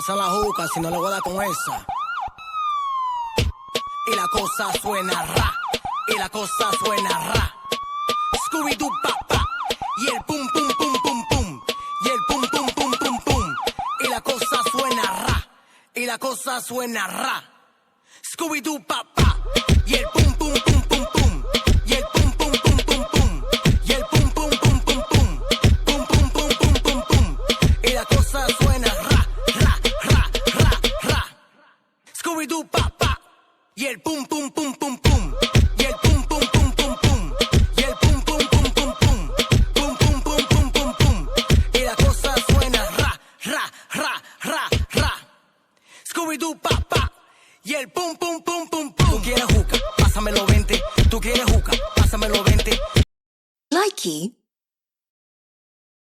Pasa la juca si no le voy a dar con esa. Y la cosa suena ra. Y la cosa suena ra. Scooby-Doo pa pa. Y el pum pum pum pum pum. Y el pum pum pum pum pum. Y la cosa suena ra. Y la cosa suena ra. Scooby-Doo pa pa. Y el pum pum pum pum pum. Y el pum pum pum pum pum. Y el pum pum pum pum pum. Pum pum pum pum pum pum. Y la cosa suena ra ra ra ra ra. Scooby-Doo pa pa. Y el pum pum pum pum pum. Y el pum pum pum pum pum. Y el pum pum pum pum pum. Pum pum pum pum pum pum. Y la cosa suena ra ra ra ra ra. Scooby-Doo pa pa. Y el pum pum pum pum pum. ¿Tú quieres juca? Pásamelo 20. ¿Tú quieres juca? Pásamelo 20. Likey.